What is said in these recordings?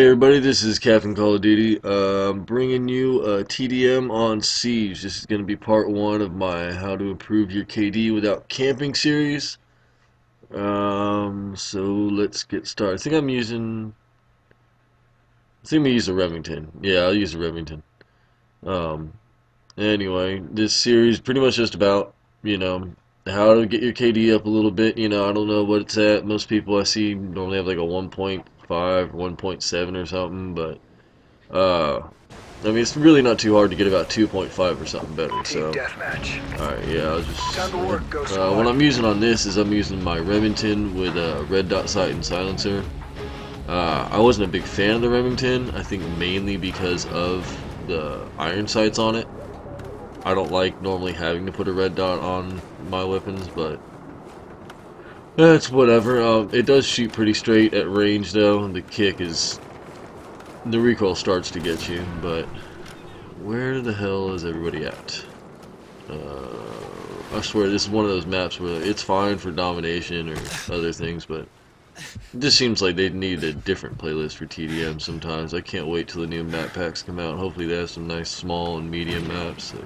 Hey everybody, this is Captain Call of Duty. I'm bringing you a TDM on Siege. This is going to be part one of my How to Improve Your KD Without Camping series. So let's get started. I think I'm gonna use a Remington. Yeah, I'll use a Remington. Um, anyway, this series pretty much just about, you know, how to get your KD up a little bit. I don't know what it's at. Most people I see normally have like a 1.5, 1.7 or something, but Uh, I mean, it's really not too hard to get about 2.5 or something better, Team so. deathmatch. Alright, yeah, I'll Time just. to work, Ghost What Squad. I'm using on this is I'm using my Remington with a red dot sight and silencer. I wasn't a big fan of the Remington, I think mainly because of the iron sights on it. I don't like normally having to put a red dot on my weapons, but that's whatever. It does shoot pretty straight at range, though, and the recoil starts to get you, but where the hell is everybody at? I swear this is one of those maps where it's fine for domination or other things, but it just seems like they need a different playlist for TDM sometimes. I can't wait till the new map packs come out. Hopefully they have some nice small and medium maps that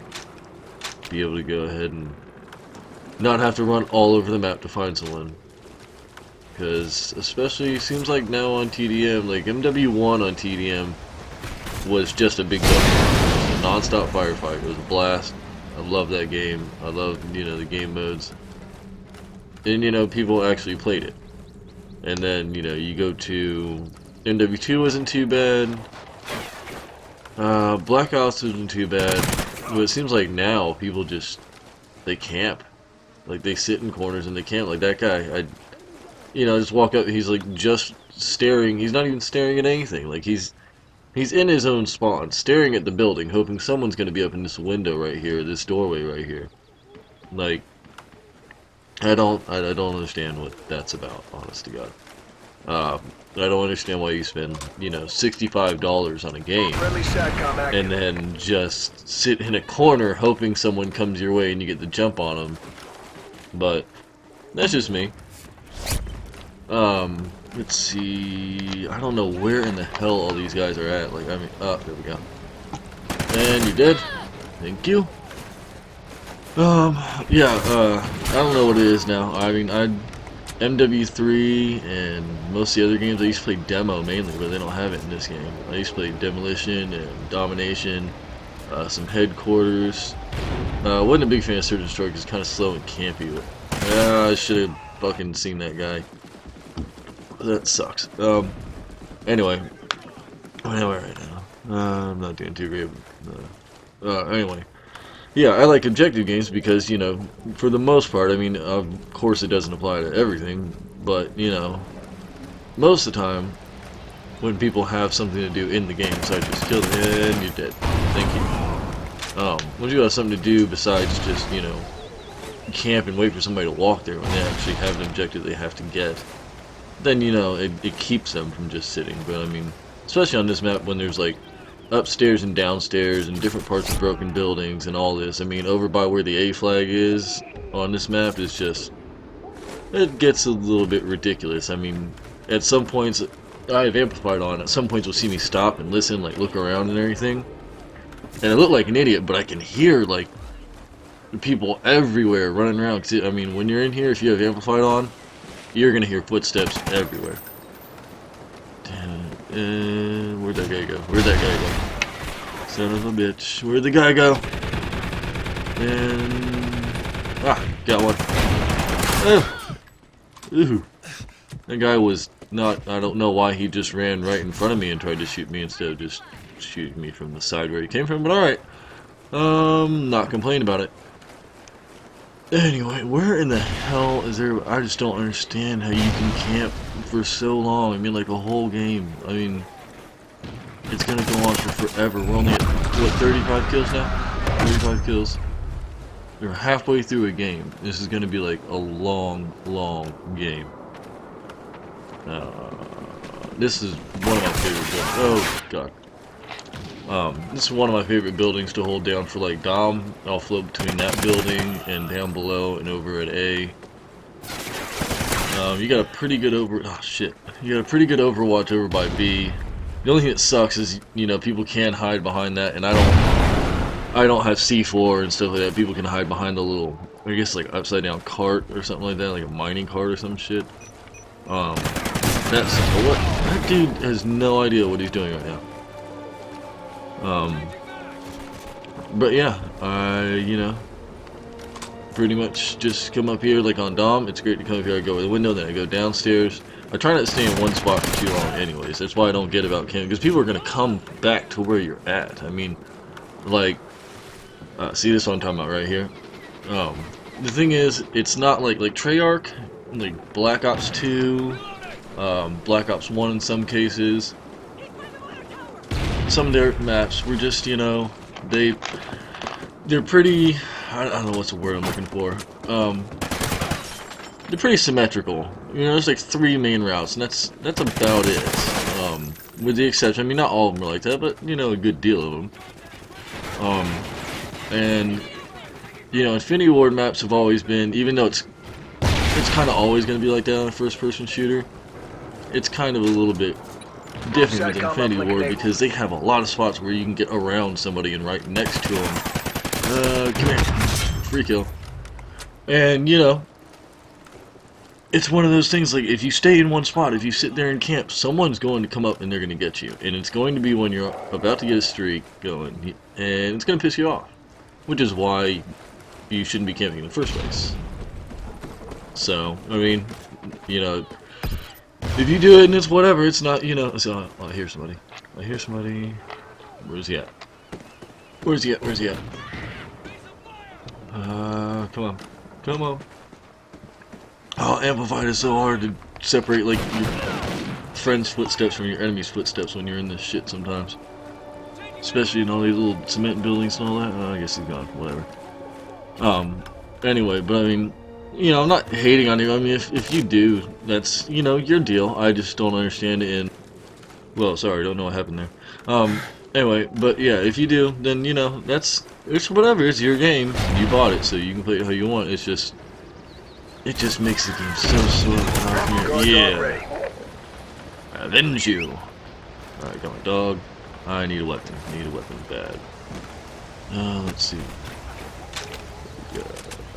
be able to go ahead and not have to run all over the map to find someone. Because especially seems like now on TDM, like MW1 on TDM was just a big dump. It was a non-stop firefight. It was a blast. I love that game. I love, the game modes. And, people actually played it. And then, you go to MW2 wasn't too bad. Black Ops wasn't too bad. But it seems like now people they camp. Like they sit in corners and they camp. Like that guy, just walk up, he's like just staring. He's not even staring at anything. Like he's in his own spawn, staring at the building, hoping someone's going to be up in this window right here, this doorway right here. Like, I don't understand what that's about, honest to God. I don't understand why you spend, $65 on a game, Friendly SATCOM and active. then just sit in a corner hoping someone comes your way and you get the jump on them. But, that's just me. Let's see. I don't know where in the hell all these guys are at. Like, oh, there we go. And you're dead. Thank you. Yeah, I don't know what it is now. I mean, MW3 and most of the other games, I used to play demo mainly, but they don't have it in this game. I used to play Demolition and Domination, some Headquarters. Wasn't a big fan of Search and Destroy because it's kind of slow and campy, but I should have fucking seen that guy. That sucks. Anyway, where am I right now? I'm not doing too great. Anyway, yeah, I like objective games because, for the most part, I mean, of course it doesn't apply to everything, but, most of the time, when people have something to do in the game besides just kill them, and you're dead. Thank you. When you have something to do besides just, camp and wait for somebody to walk there when they actually have an objective they have to get, then it keeps them from just sitting. But I mean, especially on this map when there's like upstairs and downstairs and different parts of broken buildings and all this. I mean, over by where the A flag is on this map is just, it gets a little bit ridiculous. I mean, at some points I have amplified on. At some points you'll see me stop and listen, like look around and everything, and I look like an idiot, but I can hear like people everywhere running around. 'Cause I mean, when you're in here, if you have amplified on, you're gonna hear footsteps everywhere. Damn it. Where'd that guy go? Where'd that guy go? Son of a bitch. Where'd the guy go? And... got one. Ooh. That guy was not... I don't know why he just ran right in front of me and tried to shoot me instead of just shooting me from the side where he came from, but alright. Not complaining about it. Anyway, where in the hell is there? I just don't understand how you can camp for so long. I mean, like a whole game. I mean, it's gonna go on for forever. We're only at, what, 35 kills now? 35 kills. We're halfway through a game. This is gonna be like a long, long game. This is one of my favorite buildings. Oh, God. This is one of my favorite buildings to hold down for like Dom. I'll float between that building and down below and over at A. You got a pretty good You got a pretty good overwatch over by B. The only thing that sucks is, you know, people can hide behind that, and I don't have C4 and stuff like that. People can hide behind the little, I guess, like upside down cart or something like that, like a mining cart or some shit. That's what that dude has no idea what he's doing right now. But yeah, you know, pretty much just come up here like on Dom. It's great to come up here. I go over the window, then I go downstairs. I try not to stay in one spot for too long anyways. That's why I don't get about camping, because people are going to come back to where you're at. I mean, like, see this one I'm talking about right here? The thing is, it's not like Treyarch, like Black Ops 2, Black Ops 1 in some cases. Some of their maps were just, you know, they're pretty, I don't know what's the word I'm looking for. They're pretty symmetrical. You know, there's like 3 main routes, and that's about it. With the exception, I mean, not all of them are like that, but you know, a good deal of them. And you know, Infinity Ward maps have always been, even though it's kind of always going to be like that on a first-person shooter, it's kind of a little bit different with Infinity Ward because they have a lot of spots where you can get around somebody and right next to them. Come here, free kill. And you know, it's one of those things, like, if you stay in one spot, if you sit there and camp, someone's going to come up and they're going to get you. And it's going to be when you're about to get a streak going, and it's going to piss you off. Which is why you shouldn't be camping in the first place. So, I mean, you know, if you do it and it's whatever, it's not, you know, so, oh, I hear somebody. I hear somebody. Where's he at? Where's he at? Where's he at? Come on. Come on. Oh, Amplified is so hard to separate, like, your friend's footsteps from your enemy's footsteps when you're in this shit sometimes. Especially in all these little cement buildings and all that. Oh, I guess he's gone. Whatever. Anyway, but I mean, you know, I'm not hating on you. I mean, if you do, that's, you know, your deal. I just don't understand it in... Well, sorry, don't know what happened there. Anyway, but yeah, if you do, then, you know, it's whatever. It's your game. You bought it, so you can play it how you want. It's just... It just makes the game so hard. Yeah. Avenge you. Alright, got my dog. I need a weapon. Need a weapon bad. Let's see.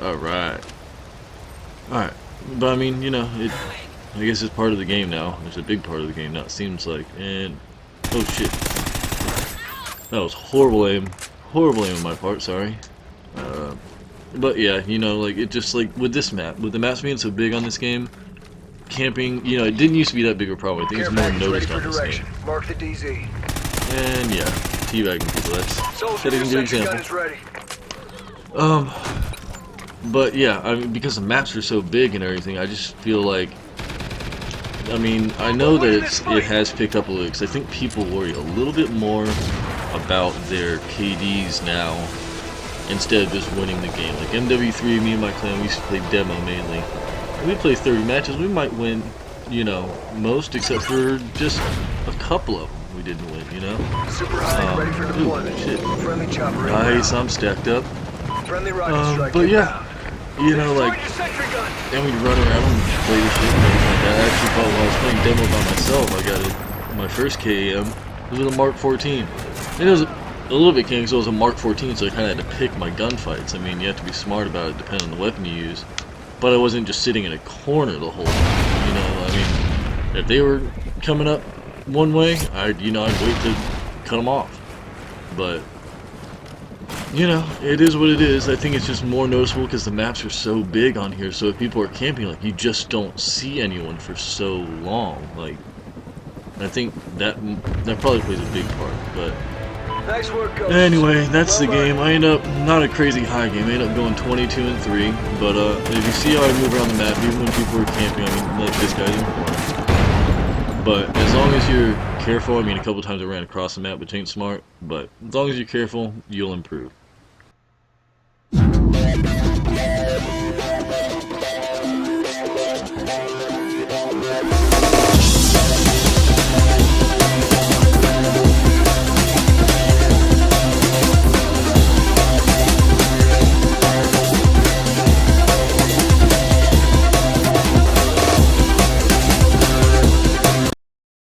Alright. Alright. But I mean, you know, I guess it's part of the game now. It's a big part of the game now, it seems like. And oh shit. That was horrible aim. Horrible aim on my part, sorry. But yeah, you know, like, it just, like, with this map, with the maps being so big on this game, camping, you know, it didn't used to be that big a problem. I think it's more noticed on this game. Mark the DZ. And yeah, teabagging people, that's setting a good example. But yeah, I mean, because the maps are so big and everything, I just feel like, I mean, I know that it has picked up a little, because I think people worry a little bit more about their KDs now, instead of just winning the game. Like MW3, me and my clan, we used to play demo mainly. When we play 30 matches, we might win, you know, most, except for just a couple of them we didn't win, you know? Super high, ready for deployment. Shit. Friendly chopper. Nice, I'm stacked up. Friendly rocket strike. But yeah, you know, like, then we'd run around and play the shit and everything like that. I actually thought while I was playing demo by myself, I got my first KAM. It was with a Mark 14. And it was a little bit king, because it was a Mark 14, so I kind of had to pick my gunfights. I mean, you have to be smart about it depending on the weapon you use. But I wasn't just sitting in a corner the whole time, you know? I mean, if they were coming up one way, I'd wait to cut them off. But, you know, it is what it is. I think it's just more noticeable because the maps are so big on here, so if people are camping, like, you just don't see anyone for so long. Like, I think that probably plays a big part, but... Nice work, Coach. Anyway, that's the game. I end up, not a crazy high game, I end up going 22-3, but if you see how I move around the map, even when people are camping, I mean, like this guy didn't. But as long as you're careful, I mean, a couple times I ran across the map, which ain't smart, but as long as you're careful, you'll improve.